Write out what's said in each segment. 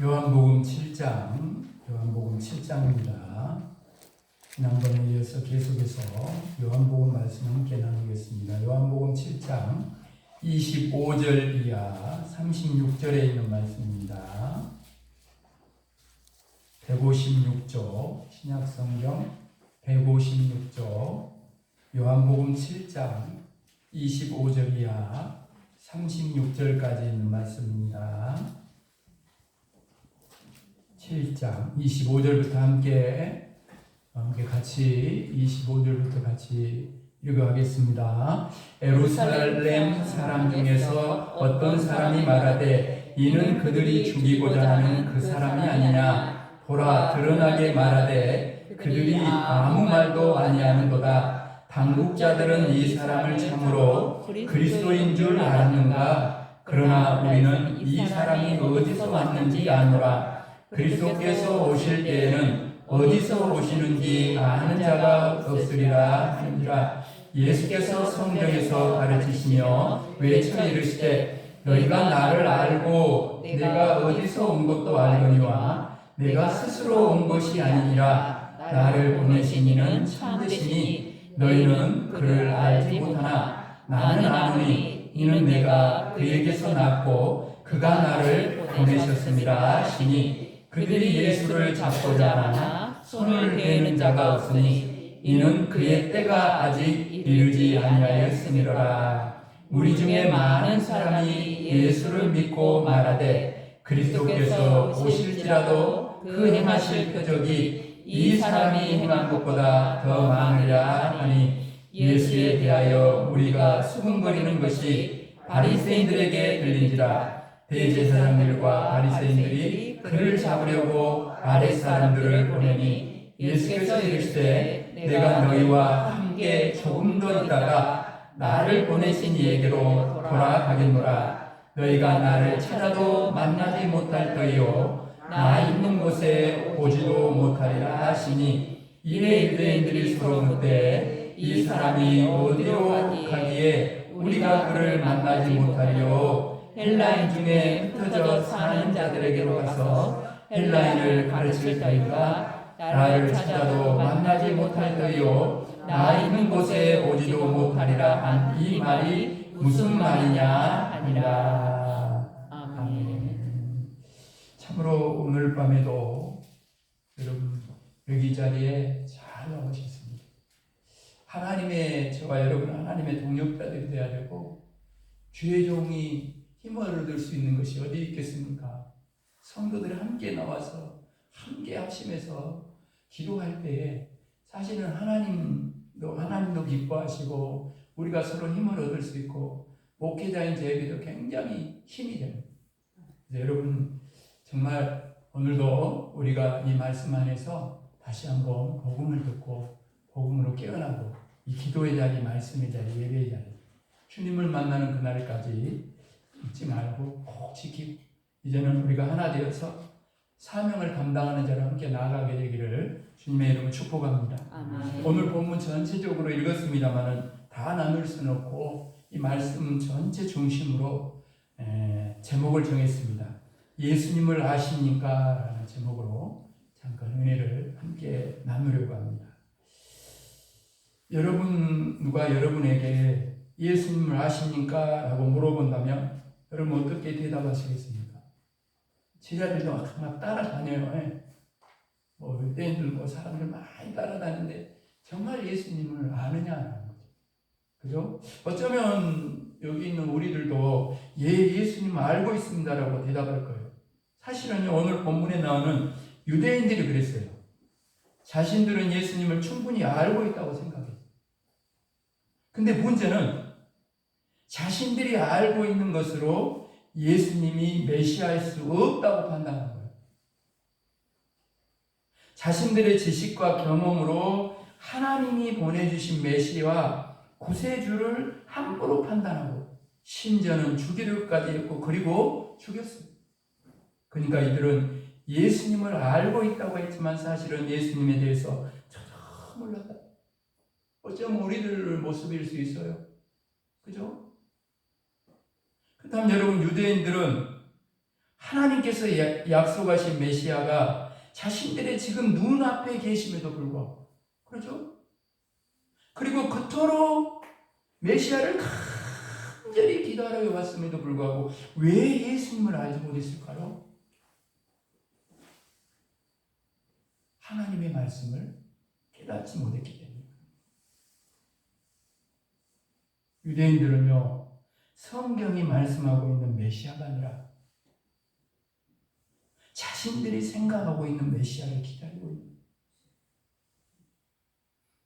요한복음 7장입니다. 지난번에 이어서 계속해서 요한복음 말씀 함께 나누겠습니다. 요한복음 7장 25절 이하 36절에 있는 말씀입니다. 156조 신약성경 156조 요한복음 7장 25절 이하 36절까지 있는 말씀입니다. 7장 25절부터 함께 같이 25절부터 같이 읽어가겠습니다. 예루살렘 사람 중에서 어떤 사람이 말하되 이는 그들이 죽이고자 하는 그 사람이 아니냐. 보라, 드러나게 말하되 그들이 아무 말도 아니하는도다. 당국자들은 이 사람을 참으로 그리스도인 줄 알았는가. 그러나 우리는 이 사람이 어디서 왔는지 아노라. 그리스도께서 오실 때에는 어디서 오시는지 아는 자가 없으리라 하는지라. 예수께서 성경에서 가르치시며 외쳐 이르시되 너희가 나를 알고 내가 어디서 온 것도 알거니와 내가 스스로 온 것이 아니니라. 나를 보내신 이는 참되시니 너희는 그를 알지 못하나 나는 아노니 이는 내가 그에게서 낳고 그가 나를 보내셨음이라 하시니 그들이 예수를 잡고자 하나 손을 대는 자가 없으니 이는 그의 때가 아직 이르지 아니하였음이로라. 우리 중에 많은 사람이 예수를 믿고 말하되 그리스도께서 오실지라도 그 행하실 표적이 이 사람이 행한 것보다 더 많으랴 하니 예수에 대하여 우리가 수군거리는 것이 바리새인들에게 들린지라. 대제사장들과 바리새인들이 그를 잡으려고 아랫 사람들을 보내니 예수께서 이르시되 내가 너희와 함께 조금 더 있다가 나를 보내신 이에게로 돌아가겠노라. 너희가 나를 찾아도 만나지 못할 터이요 나 있는 곳에 오지도 못하리라 하시니 이에 유대인들이 서로 묻되 이 사람이 어디로 가기에 우리가 그를 만나지 못하리요. 헬라인 중에 흩어져 사는 자들에게로 가서 헬라인을 가르칠 터인가. 나를 찾아도 만나지 못할 터이요 나 있는 곳에 오지도 못하리라 한 이 말이 무슨 말이냐 하니라. 아멘. 참으로 오늘 밤에도 여러분 여기 자리에 잘 나오셨습니다. 하나님의 저와 여러분 하나님의 동역자들이 되어야 되고 주의 종이 힘을 얻을 수 있는 것이 어디 있겠습니까? 성도들이 함께 나와서 함께 합심해서 기도할 때에 사실은 하나님도 기뻐하시고 우리가 서로 힘을 얻을 수 있고 목회자인 저에게도 굉장히 힘이 됩니다. 여러분 정말 오늘도 우리가 이 말씀 안에서 다시 한번 복음을 듣고 복음으로 깨어나고 이 기도의 자리, 말씀의 자리, 예배의 자리 주님을 만나는 그날까지 잊지 말고 꼭 지키고 이제는 우리가 하나 되어서 사명을 감당하는 자로 함께 나아가게 되기를 주님의 이름으로 축복합니다. 아멘. 오늘 본문 전체적으로 읽었습니다만은 다 나눌 수는 없고 이 말씀 전체 중심으로 제목을 정했습니다. 예수님을 아십니까? 라는 제목으로 잠깐 은혜를 함께 나누려고 합니다. 누가 여러분에게 예수님을 아십니까? 라고 물어본다면 여러분 어떻게 대답하시겠습니까? 제자들도 막 따라다녀요. 유대인들 사람들 많이 따라다니는데 정말 예수님을 아느냐는 거죠. 그죠? 어쩌면 여기 있는 우리들도 예수님을 알고 있습니다라고 대답할 거예요. 사실은 오늘 본문에 나오는 유대인들이 그랬어요. 자신들은 예수님을 충분히 알고 있다고 생각해요. 근데 문제는 자신들이 알고 있는 것으로 예수님이 메시아일 수 없다고 판단한 거예요. 자신들의 지식과 경험으로 하나님이 보내주신 메시아와 구세주를 함부로 판단하고 심지어는 죽이려고까지 했고 그리고 죽였어요. 그러니까 이들은 예수님을 알고 있다고 했지만 사실은 예수님에 대해서 전혀 몰랐다. 어쩌면 우리들 모습일 수 있어요. 그죠? 그 다음 여러분 유대인들은 하나님께서 약속하신 메시아가 자신들의 지금 눈앞에 계심에도 불구하고, 그렇죠? 그리고 그토록 메시아를 간절히 기다려 왔음에도 불구하고 왜 예수님을 알지 못했을까요? 하나님의 말씀을 깨닫지 못했기 때문입니다. 유대인들은요, 성경이 말씀하고 있는 메시아가 아니라 자신들이 생각하고 있는 메시아를 기다리고 있는 거예요.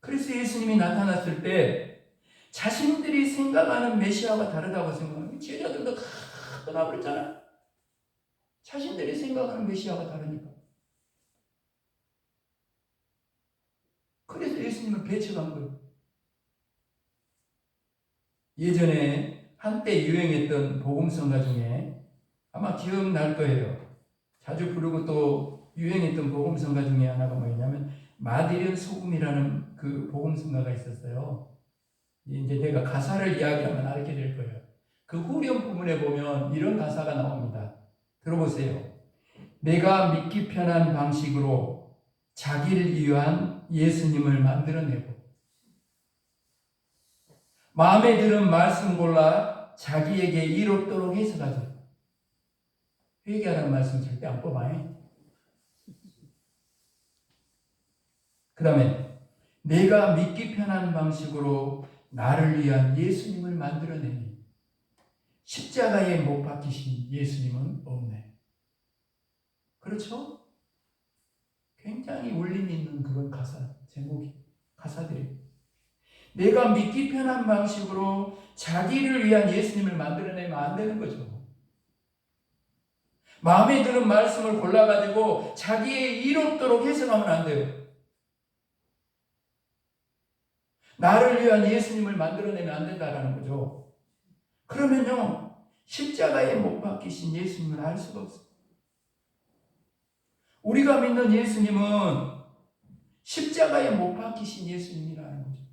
그래서 예수님이 나타났을 때 자신들이 생각하는 메시아가 다르다고 생각하면 제자들도 다 떠나버렸잖아요. 자신들이 생각하는 메시아가 다르니까. 그래서 예수님을 배척한 거예요. 예전에 한때 유행했던 복음성가 중에 아마 기억날 거예요. 자주 부르고 또 유행했던 복음성가 중에 하나가 뭐였냐면 마디련 소금이라는 그 복음성가가 있었어요. 이제 내가 가사를 이야기하면 알게 될 거예요. 그 후렴 부분에 보면 이런 가사가 나옵니다. 들어보세요. 내가 믿기 편한 방식으로 자기를 위한 예수님을 만들어내고 마음에 드는 말씀 골라 자기에게 이롭도록 해석하죠. 회개하라는 말씀 절대 안 뽑아요. 그 다음에 내가 믿기 편한 방식으로 나를 위한 예수님을 만들어내니 십자가에 못 박히신 예수님은 없네. 그렇죠? 굉장히 울림 있는 그런 가사, 제목이, 가사들이. 내가 믿기 편한 방식으로 자기를 위한 예수님을 만들어내면 안 되는 거죠. 마음에 드는 말씀을 골라가지고 자기의 이롭도록 해석하면 안 돼요. 나를 위한 예수님을 만들어내면 안 된다는 거죠. 그러면요, 십자가에 못 박히신 예수님을 알 수가 없어요. 우리가 믿는 예수님은 십자가에 못 박히신 예수님이라는 거죠.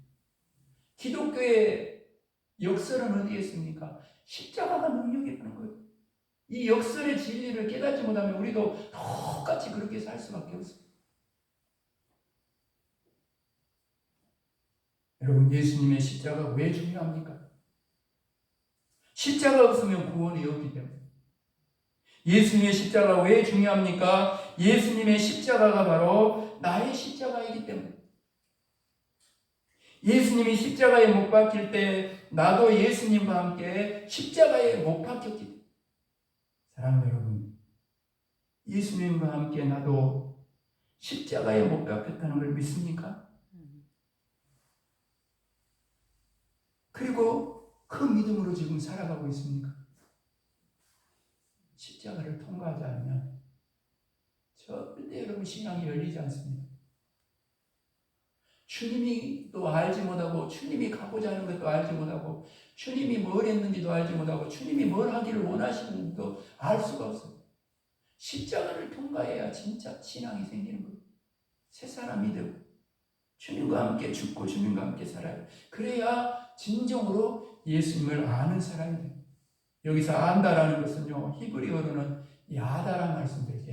기독교의 역설은 어디에 있습니까? 십자가가 능력이 있는 거예요. 이 역설의 진리를 깨닫지 못하면 우리도 똑같이 그렇게 살 수밖에 없어요. 여러분, 예수님의 십자가가 왜 중요합니까? 십자가 없으면 구원이 없기 때문에. 예수님의 십자가가 왜 중요합니까? 예수님의 십자가가 바로 나의 십자가이기 때문에. 예수님이 십자가에 못 박힐 때 나도 예수님과 함께 십자가에 못 박혔기 때문에. 사랑하는 여러분, 예수님과 함께 나도 십자가에 못 박혔다는 걸 믿습니까? 그리고 그 믿음으로 지금 살아가고 있습니까? 십자가를 통과하지 않으면 절대 여러분 신앙이 열리지 않습니다. 주님이 또 알지 못하고, 주님이 가고자 하는 것도 알지 못하고, 주님이 뭘 했는지도 알지 못하고, 주님이 뭘 하기를 원하시는지도 알 수가 없어요. 십자가를 통과해야 진짜 신앙이 생기는 거예요. 새 사람이 되고 주님과 함께 죽고 주님과 함께 살아요. 그래야 진정으로 예수님을 아는 사람이 돼요. 여기서 안다라는 것은요, 히브리어로는 야다라는 말씀드려요.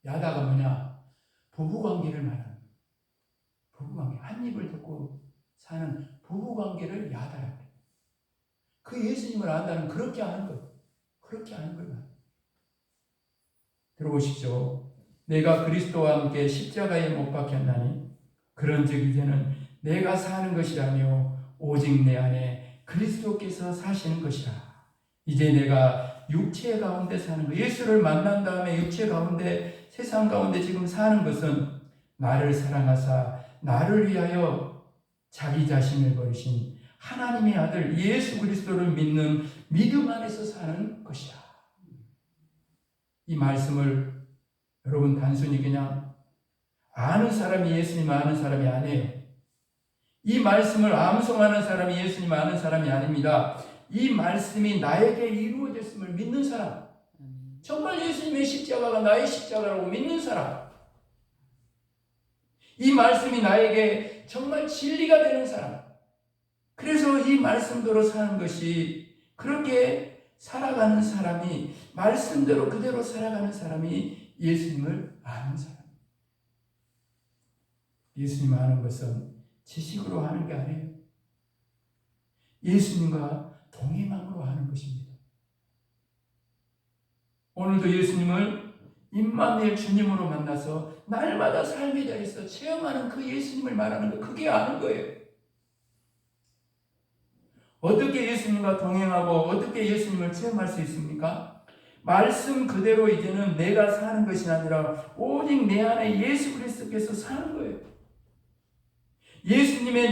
야다가 뭐냐? 부부관계를 말하는 거예요. 부부관계, 한 입을 듣고 사는 부부관계를 야다라고 해요. 그 예수님을 안다는 그렇게 아는 거예요. 그렇게 아는 거예요. 들어보십시오. 내가 그리스도와 함께 십자가에 못 박혔나니 그런즉 이제는 내가 사는 것이라며 오직 내 안에 그리스도께서 사시는 것이라. 이제 내가 육체 가운데 사는 것, 예수를 만난 다음에 육체 가운데, 세상 가운데 지금 사는 것은 나를 사랑하사 나를 위하여 자기 자신을 버리신 하나님의 아들 예수 그리스도를 믿는 믿음 안에서 사는 것이라. 이 말씀을 여러분 단순히 그냥 아는 사람이 예수님 아는 사람이 아니에요. 이 말씀을 암송하는 사람이 예수님 아는 사람이 아닙니다. 이 말씀이 나에게 이루어졌음을 믿는 사람, 정말 예수님의 십자가가 나의 십자가라고 믿는 사람, 이 말씀이 나에게 정말 진리가 되는 사람, 그래서 이 말씀대로 사는 것이 그렇게 살아가는 사람이, 말씀대로 그대로 살아가는 사람이 예수님을 아는 사람. 예수님 아는 것은 지식으로 하는 게 아니에요. 예수님과 동행함으로 하는 것입니다. 오늘도 예수님을 임마누엘 주님으로 만나서 날마다 삶의 자리에서 체험하는 그 예수님을 말하는 거, 그게 아는 거예요. 어떻게 예수님과 동행하고 어떻게 예수님을 체험할 수 있습니까? 말씀 그대로 이제는 내가 사는 것이 아니라 오직 내 안에 예수 그리스도께서 사는 거예요. 예수님이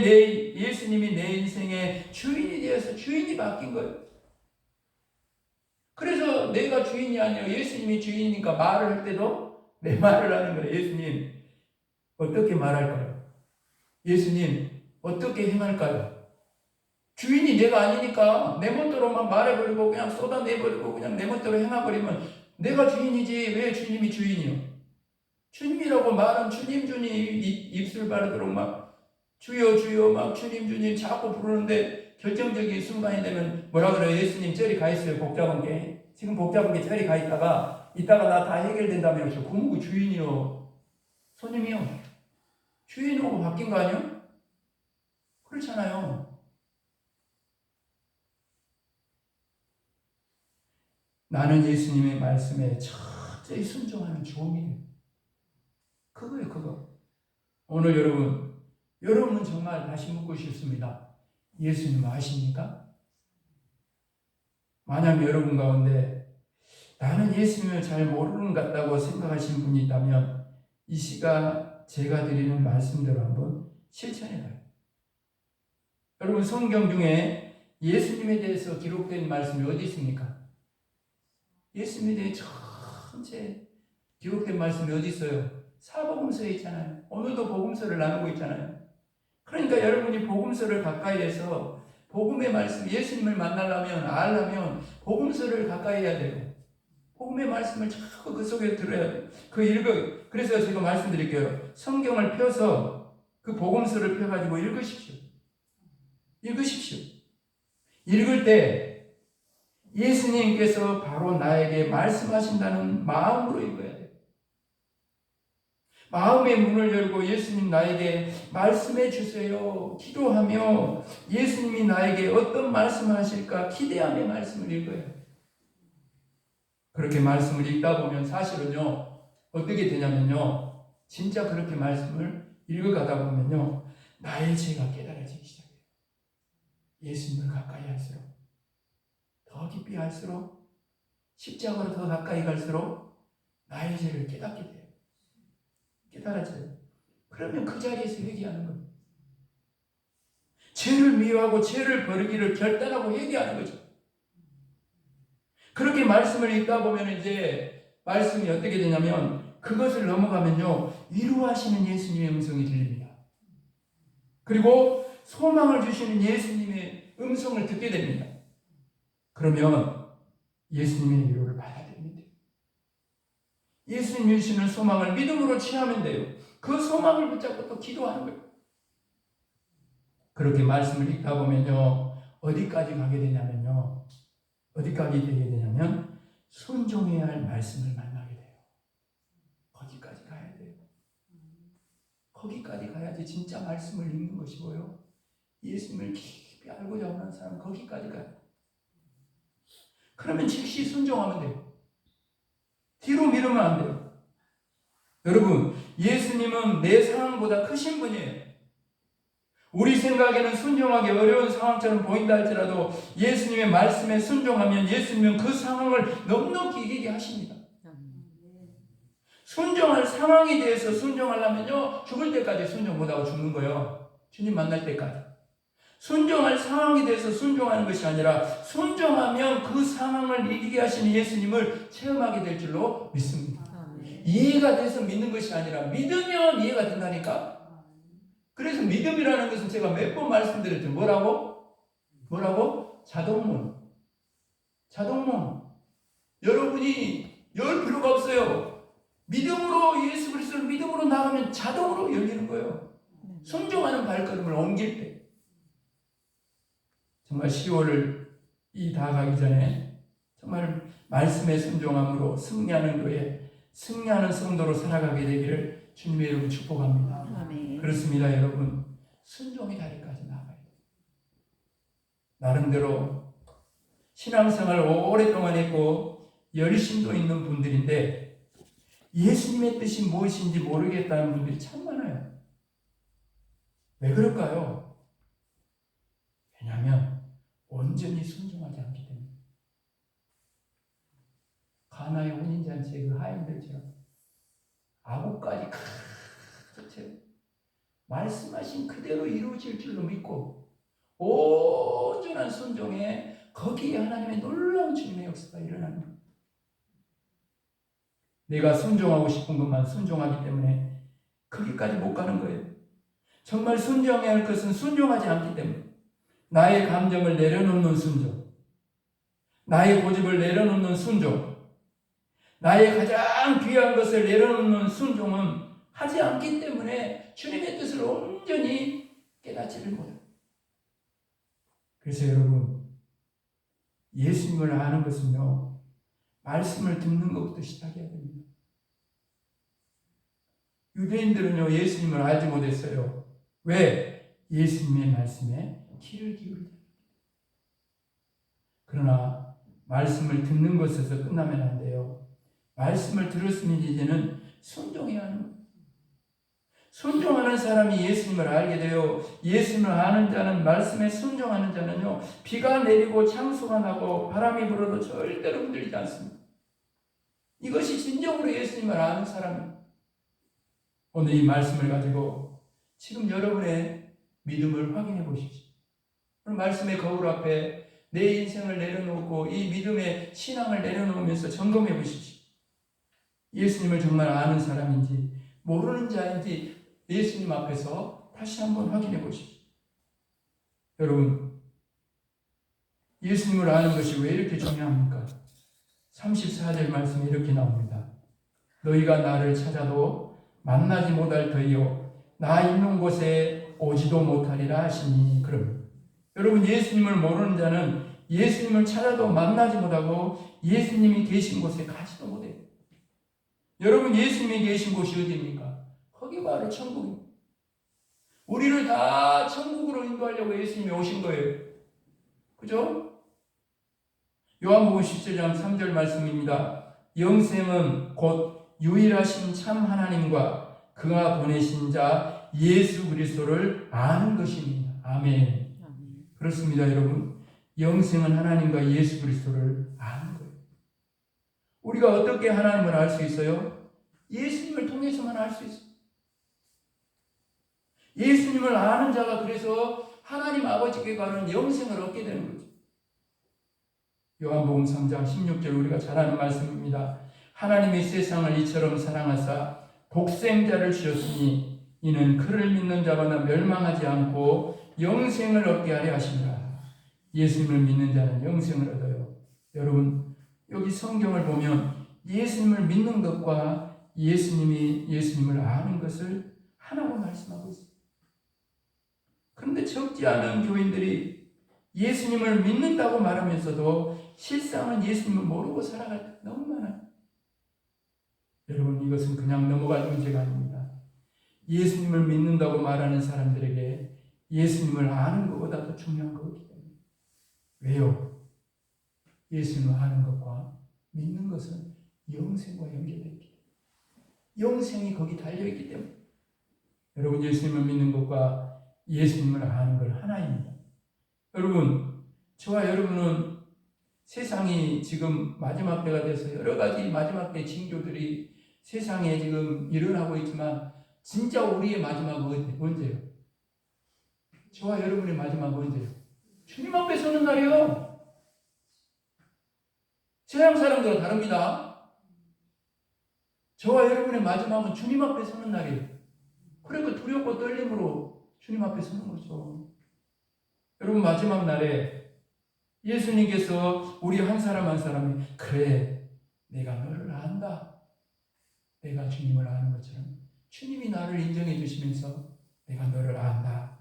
내 인생의 주인이 되어서 주인이 바뀐 거예요. 그래서 내가 주인이 아니라 예수님이 주인이니까 말을 할 때도 내 말을 하는 거예요. 예수님, 어떻게 말할까요? 예수님, 어떻게 행할까요? 주인이 내가 아니니까 내 멋대로만 말해버리고 그냥 쏟아내버리고 그냥 내 멋대로 행해버리면 내가 주인이지 왜 주님이 주인이요? 주님이라고 말은 주님 입술 바르도록 막 주여 주여 막 주님 자꾸 부르는데 결정적인 순간이 되면 뭐라 그래요? 예수님 저리 가 있어요. 복잡한 게. 지금 복잡한 게 저리 가 있다가 나 다 해결된다며. 저 고무고 주인이요. 손님이요. 주인으로 바뀐 거 아니요? 그렇잖아요. 나는 예수님의 말씀에 철저히 순종하는 종이에요. 그거예요, 그거. 오늘 여러분은 정말 다시 묻고 싶습니다. 예수님 아십니까? 만약 여러분 가운데 나는 예수님을 잘 모르는 것 같다고 생각하시는 분이 있다면 이 시간 제가 드리는 말씀대로 한번 실천해봐요. 여러분 성경 중에 예수님에 대해서 기록된 말씀이 어디 있습니까? 예수님에 대해 전체 기록된 말씀이 어디 있어요? 사복음서에 있잖아요. 오늘도 복음서를 나누고 있잖아요. 그러니까 여러분이 복음서를 가까이 해서 복음의 말씀, 예수님을 만나려면, 알려면 복음서를 가까이 해야 돼요. 복음의 말씀을 자꾸 그 속에 들어야 돼요. 그래서 제가 말씀드릴게요. 성경을 펴서 그 복음서를 펴가지고 읽으십시오. 읽을 때 예수님께서 바로 나에게 말씀하신다는 마음으로 읽어야 돼요. 마음의 문을 열고 예수님 나에게 말씀해 주세요. 기도하며 예수님이 나에게 어떤 말씀을 하실까 기대하며 말씀을 읽어야 돼요. 그렇게 말씀을 읽다 보면 사실은요, 어떻게 되냐면요, 진짜 그렇게 말씀을 읽어가다 보면요, 나의 죄가 깨달아지기 시작해요. 예수님을 가까이 할수록, 더 깊이 할수록, 십자가로 더 가까이 갈수록 나의 죄를 깨닫게 돼요. 깨달아져요. 그러면 그 자리에서 회개하는 거예요. 죄를 미워하고 죄를 버리기를 결단하고 회개하는 거죠. 그렇게 말씀을 읽다 보면 이제 말씀이 어떻게 되냐면 그것을 넘어가면요, 위로하시는 예수님의 음성이 들립니다. 그리고 소망을 주시는 예수님의 음성을 듣게 됩니다. 그러면 예수님의 위로를 받아들이면 돼요. 예수님이 주시는 소망을 믿음으로 취하면 돼요. 그 소망을 붙잡고 또 기도하는 거예요. 그렇게 말씀을 읽다 보면요, 어디까지 가게 되냐면요, 순종해야 할 말씀을 만나게 돼요. 거기까지 가야 돼요. 거기까지 가야지 진짜 말씀을 읽는 것이고요, 예수님을 깊이 알고자 하는 사람은 거기까지 가요. 그러면 즉시 순종하면 돼요. 뒤로 미루면 안 돼요. 여러분, 예수님은 내 상황보다 크신 분이에요. 우리 생각에는 순종하기 어려운 상황처럼 보인다 할지라도 예수님의 말씀에 순종하면 예수님은 그 상황을 넉넉히 이기게 하십니다. 순종할 상황에 대해서 순종하려면요, 죽을 때까지 순종 못하고 죽는 거예요. 주님 만날 때까지. 순종할 상황에 대해서 순종하는 것이 아니라 순종하면 그 상황을 이기게 하시는 예수님을 체험하게 될 줄로 믿습니다. 이해가 돼서 믿는 것이 아니라 믿으면 이해가 된다니까. 그래서 믿음이라는 것은 제가 몇 번 말씀드렸죠. 뭐라고? 자동문. 여러분이 열 필요가 없어요. 믿음으로, 예수 그리스도를 믿음으로 나가면 자동으로 열리는 거예요. 순종하는 발걸음을 옮길 때. 정말 10월이 다 가기 전에 정말 말씀에 순종함으로 승리하는 교회, 승리하는 성도로 살아가게 되기를 주님의 이름으로 축복합니다. 아멘. 그렇습니다, 여러분. 순종의 자리까지 나가야 돼요. 나름대로 신앙생활 오랫동안 했고 열심도 있는 분들인데 예수님의 뜻이 무엇인지 모르겠다는 분들이 참 많아요. 왜 그럴까요? 왜냐하면 온전히 순종하지 않기 때문에. 가나의 혼인잔치의 그 하인들처럼 아구까지 크게 말씀하신 그대로 이루어질 줄로 믿고 온전한 순종에 거기에 하나님의 놀라운 주님의 역사가 일어나는 거예요. 내가 순종하고 싶은 것만 순종하기 때문에 거기까지 못 가는 거예요. 정말 순종해야 할 것은 순종하지 않기 때문에 나의 감정을 내려놓는 순종, 나의 고집을 내려놓는 순종, 나의 가장 귀한 것을 내려놓는 순종은 하지 않기 때문에 주님의 뜻을 온전히 깨닫지를 못해요. 그래서 여러분, 예수님을 아는 것은요, 말씀을 듣는 것부터 시작해야 됩니다. 유대인들은요, 예수님을 알지 못했어요. 왜? 예수님의 말씀에 귀를 기울이다. 그러나 말씀을 듣는 것에서 끝나면 안 돼요. 말씀을 들었으면 이제는 순종해야 하는 거예요. 순종하는 사람이 예수님을 알게 되어 예수님을 아는 자는, 말씀에 순종하는 자는요, 비가 내리고 창수가 나고 바람이 불어도 절대로 흔들리지 않습니다. 이것이 진정으로 예수님을 아는 사람입니다. 오늘 이 말씀을 가지고 지금 여러분의 믿음을 확인해 보십시오. 오늘 말씀의 거울 앞에 내 인생을 내려놓고 이 믿음의 신앙을 내려놓으면서 점검해 보십시오. 예수님을 정말 아는 사람인지 모르는 자인지 예수님 앞에서 다시 한번 확인해 보십시오. 여러분, 예수님을 아는 것이 왜 이렇게 중요합니까? 34절 말씀에 이렇게 나옵니다. 너희가 나를 찾아도 만나지 못할 터이요 나 있는 곳에 오지도 못하리라 하시니. 그럼 여러분, 예수님을 모르는 자는 예수님을 찾아도 만나지 못하고 예수님이 계신 곳에 가지도 못해요. 여러분, 예수님이 계신 곳이 어디입니까? 거기 바로 천국입니다. 우리를 다 천국으로 인도하려고 예수님이 오신 거예요. 그죠? 요한복음 17장 3절 말씀입니다. 영생은 곧 유일하신 참 하나님과 그가 보내신 자 예수 그리스도를 아는 것입니다. 아멘. 그렇습니다, 여러분. 영생은 하나님과 예수 그리스도를 아는 거예요. 우리가 어떻게 하나님을 알 수 있어요? 예수님을 통해서만 알 수 있어요. 예수님을 아는 자가 그래서 하나님 아버지께 가는 영생을 얻게 되는 거죠. 요한복음 3장 16절 우리가 잘 아는 말씀입니다. 하나님이 세상을 이처럼 사랑하사 독생자를 주셨으니 이는 그를 믿는 자마다 멸망하지 않고 영생을 얻게 하려 하십니다. 예수님을 믿는 자는 영생을 얻어요. 여러분, 여기 성경을 보면 예수님을 믿는 것과 예수님을 아는 것을 하나로 말씀하고 있습니다. 그런데 적지 않은 교인들이 예수님을 믿는다고 말하면서도 실상은 예수님을 모르고 살아갈 때 너무 많아요. 여러분, 이것은 그냥 넘어갈 문제가 아닙니다. 예수님을 믿는다고 말하는 사람들에게 예수님을 아는 것보다 더 중요한 거기 때문에. 왜요? 예수님을 아는 것과 믿는 것은 영생과 연결되어 있기 때문에. 영생이 거기 달려있기 때문에. 여러분, 예수님을 믿는 것과 예수님을 아는 걸 하나입니다. 여러분, 저와 여러분은 세상이 지금 마지막 때가 돼서 여러 가지 마지막 때 징조들이 세상에 지금 일어나고 있지만 진짜 우리의 마지막은 언제예요? 저와 여러분의 마지막은 언제예요? 주님 앞에 서는 날이요. 세상 사람들은 다릅니다. 저와 여러분의 마지막은 주님 앞에 서는 날이에요. 그리고 두렵고 떨림으로 주님 앞에 서는 거죠. 여러분, 마지막 날에 예수님께서 우리 한 사람 한 사람이 그래, 내가 너를 안다. 내가 주님을 아는 것처럼 주님이 나를 인정해 주시면서 내가 너를 안다.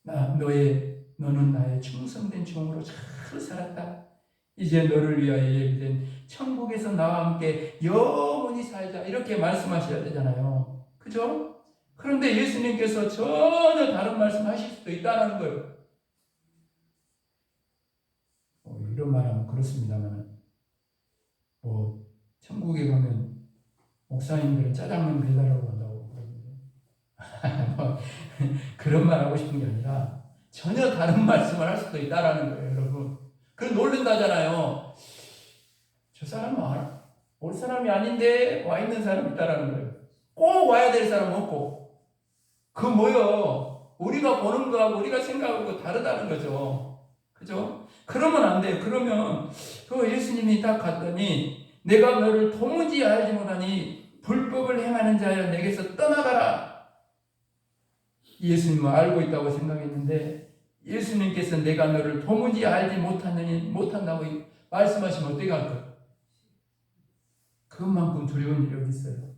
너는 나의 충성된 종으로 잘 살았다. 이제 너를 위하여 예비된 천국에서 나와 함께 영원히 살자 이렇게 말씀하셔야 되잖아요. 그죠? 그런데 예수님께서 전혀 다른 말씀하실 수도 있다는 거예요. 이런 말하면 그렇습니다만 천국에 가면 목사님들은 짜장면 배달하러 간다고 그러는데 그런 말 하고 싶은 게 아니라 전혀 다른 말씀을 할 수도 있다라는 거예요, 여러분. 그럼 놀란다잖아요. 저 사람은 올 사람이 아닌데 와 있는 사람이 있다라는 거예요. 꼭 와야 될 사람 없고 그 뭐요? 우리가 보는 거하고 우리가 생각하고 다르다는 거죠. 그죠? 그러면 안 돼요. 그러면 그 예수님이 딱 갔더니 내가 너를 도무지 알지 못하니 불법을 행하는 자여 내게서 떠나가라. 예수님은 알고 있다고 생각했는데 예수님께서 내가 너를 도무지 알지 못한다고 말씀하시면 어떻게 할까요? 그것만큼 두려운 일이 어디 있어요?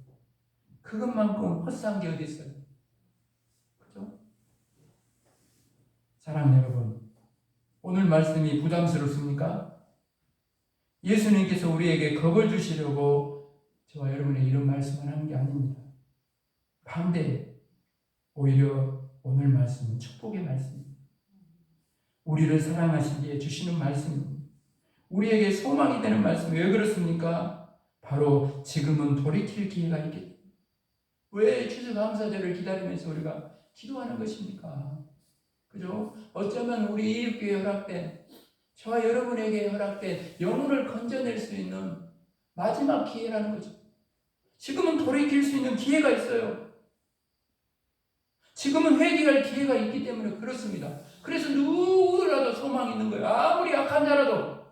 그것만큼 헛산 게 어디 있어요? 그죠? 사랑하는 여러분, 오늘 말씀이 부담스럽습니까? 예수님께서 우리에게 겁을 주시려고 저와 여러분의 이런 말씀을 하는 게 아닙니다. 반대로 오히려 오늘 말씀은 축복의 말씀입니다. 우리를 사랑하시기에 주시는 말씀입니다. 우리에게 소망이 되는 말씀. 왜 그렇습니까? 바로 지금은 돌이킬 기회가 있기 때문에. 왜 추수감사절을 기다리면서 우리가 기도하는 것입니까? 그죠? 어쩌면 우리 이웃교회 허락된, 저와 여러분에게 허락된 영혼을 건져낼 수 있는 마지막 기회라는 거죠. 지금은 돌이킬 수 있는 기회가 있어요. 지금은 회개할 기회가 있기 때문에 그렇습니다. 그래서 누구라도 소망이 있는 거예요. 아무리 약한 자라도,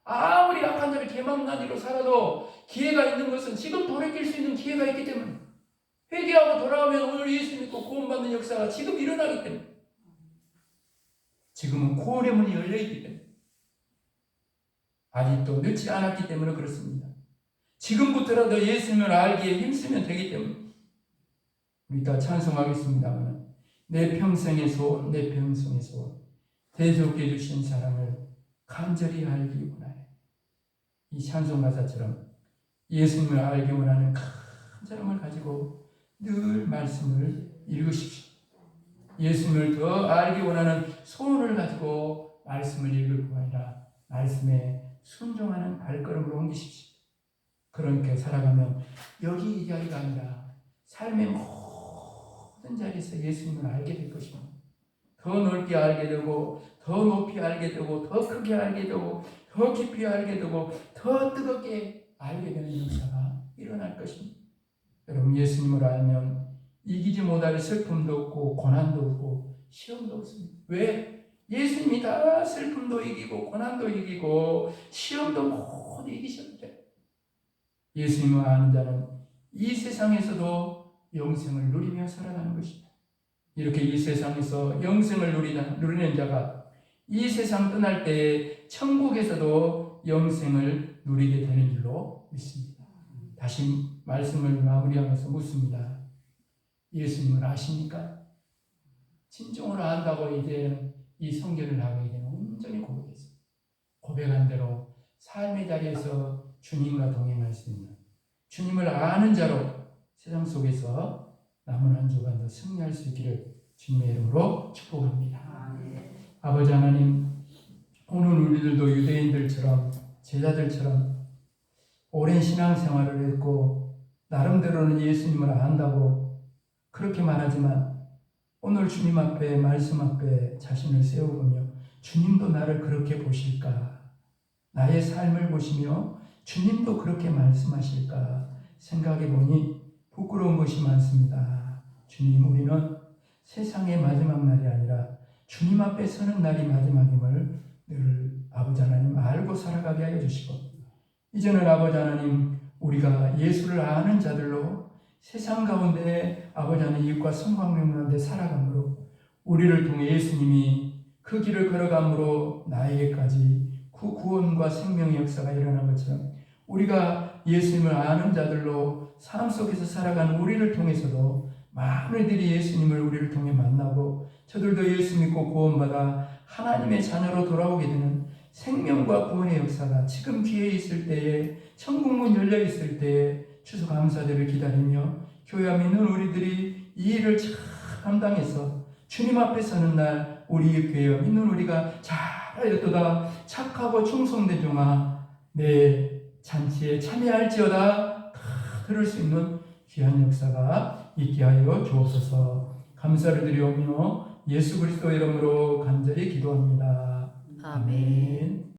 아무리 약한 자를 개망나니로 살아도 기회가 있는 것은 지금 돌이킬 수 있는 기회가 있기 때문에, 회개하고 돌아오면 오늘 예수 믿고 구원받는 역사가 지금 일어나기 때문에, 지금은 구원의 문이 열려있기 때문에, 아직도 늦지 않았기 때문에 그렇습니다. 지금부터라도 예수님을 알기에 힘쓰면 되기 때문에 우리 다 찬송하겠습니다만, 내 평생의 소원, 내 평생의 소원, 대속해 주신 사랑을 간절히 알기 원하네. 이 찬송 가사처럼 예수님을 알기 원하는 큰 사랑을 가지고 늘 말씀을 읽으십시오. 예수님을 더 알기 원하는 소원을 가지고 말씀을 읽을 뿐 아니라 말씀에 순종하는 발걸음으로 옮기십시오. 그렇게 살아가면 여기 이 자리가 아니라 삶의 모든 자리에서 예수님을 알게 될 것입니다. 더 넓게 알게 되고, 더 높이 알게 되고, 더 크게 알게 되고, 더 깊이 알게 되고, 더 뜨겁게 알게 되는 역사가 일어날 것입니다. 여러분, 예수님을 알면 이기지 못할 슬픔도 없고 고난도 없고 시험도 없습니다. 왜? 예수님이 다 슬픔도 이기고 고난도 이기고 시험도 모두 이기셨대. 예수님을 아는 자는 이 세상에서도 영생을 누리며 살아가는 것입니다. 이렇게 이 세상에서 영생을 누리는 자가 이 세상 떠날 때에 천국에서도 영생을 누리게 되는 줄로 믿습니다. 다시 말씀을 마무리하면서 묻습니다. 예수님을 아십니까? 진정으로 안다고 이제 이 성경을 하고 이제는 온전히 고백했어요. 고백한 대로 삶의 자리에서 주님과 동행할 수 있는, 주님을 아는 자로 세상 속에서 남은 한 주간도 승리할 수 있기를 주님의 이름으로 축복합니다. 아버지 하나님, 오늘 우리들도 유대인들처럼 제자들처럼 오랜 신앙생활을 했고 나름대로는 예수님을 안다고 그렇게 말하지만 오늘 주님 앞에 말씀 앞에 자신을 세워보며 주님도 나를 그렇게 보실까? 나의 삶을 보시며 주님도 그렇게 말씀하실까? 생각해 보니 부끄러운 것이 많습니다. 주님, 우리는 세상의 마지막 날이 아니라 주님 앞에 서는 날이 마지막임을 늘 아버지 하나님 알고 살아가게 하여 주시고, 이제는 아버지 하나님 우리가 예수를 아는 자들로 세상 가운데 아버지 하나님 이웃과 성광명하는데 살아감으로 우리를 통해 예수님이 그 길을 걸어감으로 나에게까지 구원과 생명의 역사가 일어난 것처럼 우리가 예수님을 아는 자들로 삶 속에서 살아가는 우리를 통해서도 많은 이들이 예수님을 우리를 통해 만나고 저들도 예수 믿고 구원받아 하나님의 자녀로 돌아오게 되는 생명과 구원의 역사가 지금 뒤에 있을 때에 천국문 열려 있을 때에 추수감사절을 기다리며 교회와 믿는 우리들이 이 일을 잘 감당해서 주님 앞에 서는 날 우리 교회와 믿는 우리가 잘하였도다 착하고 충성된 종아 내 잔치에 참여할지어다 다 들을 수 있는 귀한 역사가 있게 하여 주옵소서. 감사를 드리오며 예수 그리스도 이름으로 간절히 기도합니다. 아멘.